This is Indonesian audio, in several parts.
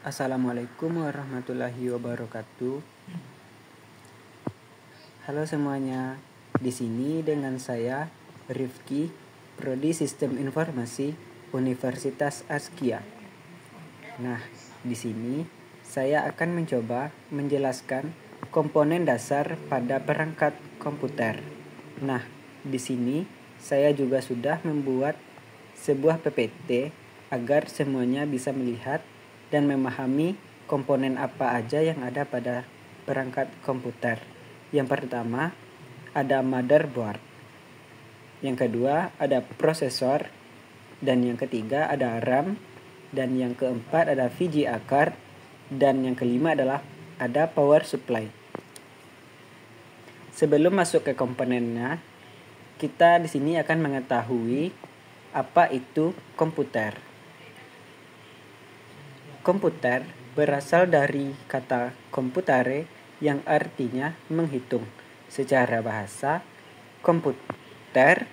Assalamualaikum warahmatullahi wabarakatuh. Halo semuanya, di sini dengan saya Rifki, Prodi Sistem Informasi Universitas Askia. Nah, di sini saya akan mencoba menjelaskan komponen dasar pada perangkat komputer. Nah, di sini saya juga sudah membuat sebuah PPT agar semuanya bisa melihat dan memahami komponen apa aja yang ada pada perangkat komputer. Yang pertama ada motherboard, yang kedua ada prosesor, dan yang ketiga ada RAM, dan yang keempat ada VGA card, dan yang kelima adalah ada power supply. Sebelum masuk ke komponennya, kita di sini akan mengetahui apa itu komputer. Komputer berasal dari kata computare yang artinya menghitung. Secara bahasa, komputer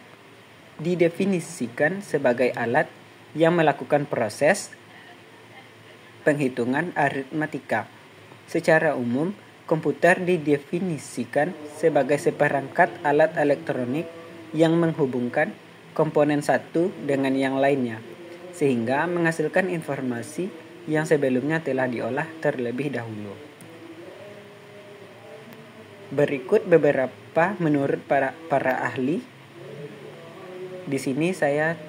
didefinisikan sebagai alat yang melakukan proses penghitungan aritmatika. Secara umum, komputer didefinisikan sebagai seperangkat alat elektronik yang menghubungkan komponen satu dengan yang lainnya, sehingga menghasilkan informasi yang sebelumnya telah diolah terlebih dahulu. Berikut beberapa menurut para ahli. Di sini saya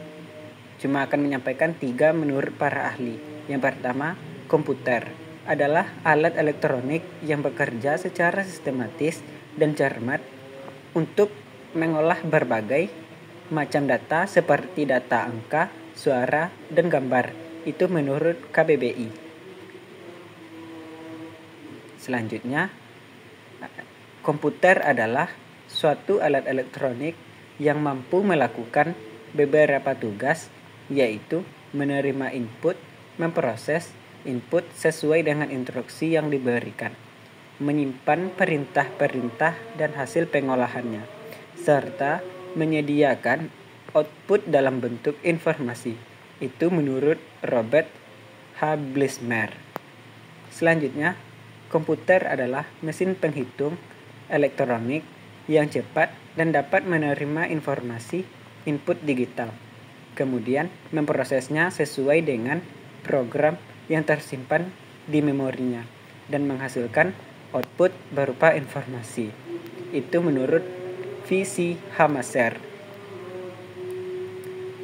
cuma akan menyampaikan 3 menurut para ahli. Yang pertama, komputer adalah alat elektronik yang bekerja secara sistematis dan cermat untuk mengolah berbagai macam data seperti data angka, suara, dan gambar. Itu menurut KBBI. Selanjutnya, komputer adalah suatu alat elektronik yang mampu melakukan beberapa tugas, yaitu menerima input, memproses input sesuai dengan instruksi yang diberikan, menyimpan perintah-perintah dan hasil pengolahannya, serta menyediakan output dalam bentuk informasi. Itu menurut Robert H. Blizmer. Selanjutnya, komputer adalah mesin penghitung elektronik yang cepat dan dapat menerima informasi input digital, kemudian memprosesnya sesuai dengan program yang tersimpan di memorinya dan menghasilkan output berupa informasi. Itu menurut V.C. Hamaser.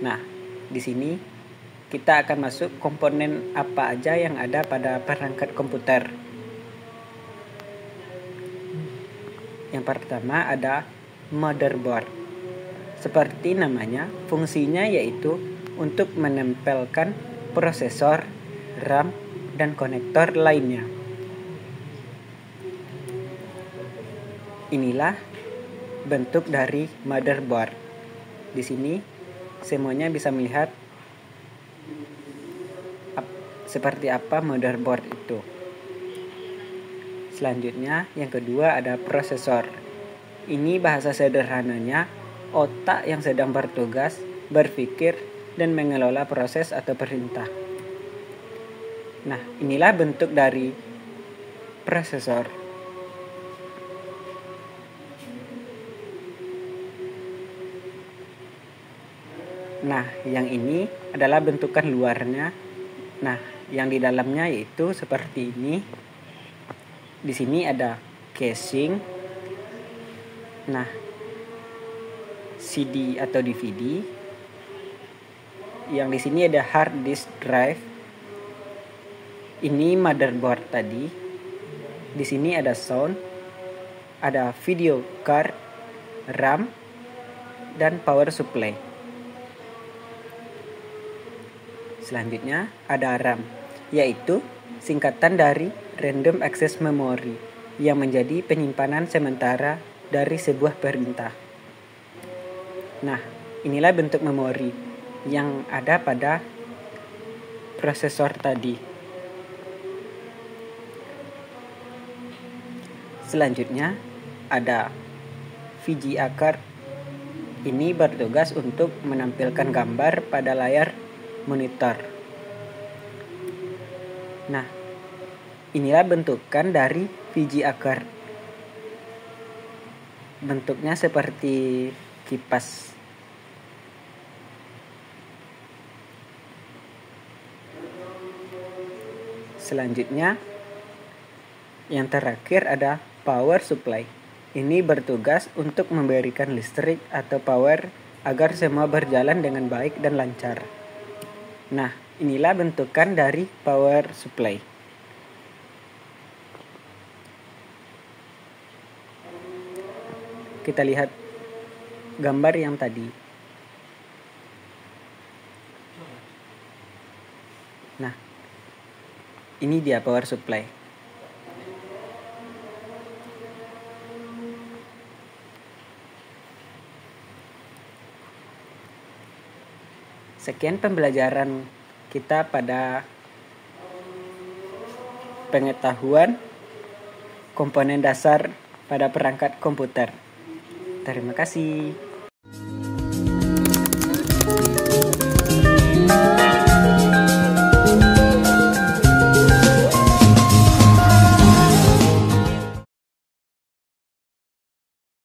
Nah, di sini kita akan masuk komponen apa aja yang ada pada perangkat komputer. Yang pertama ada motherboard. Seperti namanya, fungsinya yaitu untuk menempelkan prosesor, RAM, dan konektor lainnya. Inilah bentuk dari motherboard. Di sini semuanya bisa melihat seperti apa motherboard itu. Selanjutnya, yang kedua ada prosesor. Ini bahasa sederhananya otak yang sedang bertugas, berpikir, dan mengelola proses atau perintah. Nah, inilah bentuk dari prosesor. Nah, yang ini adalah bentukan luarnya. Nah, yang di dalamnya yaitu seperti ini. Di sini ada casing. Nah, CD atau DVD. Yang di sini ada hard disk drive. Ini motherboard tadi. Di sini ada sound, ada video card, RAM, dan power supply. Selanjutnya ada RAM, yaitu singkatan dari Random Access Memory yang menjadi penyimpanan sementara dari sebuah perintah. Nah, inilah bentuk memori yang ada pada prosesor tadi. Selanjutnya ada VGA card Ini bertugas untuk menampilkan gambar pada layar monitor. Nah, inilah bentukan dari VGA card. Bentuknya seperti kipas. Selanjutnya, yang terakhir ada power supply. Ini bertugas untuk memberikan listrik atau power agar semua berjalan dengan baik dan lancar. Nah, inilah bentukan dari power supply. Kita lihat gambar yang tadi. Nah, ini dia power supply. Sekian pembelajaran kita pada pengetahuan komponen dasar pada perangkat komputer. Terima kasih.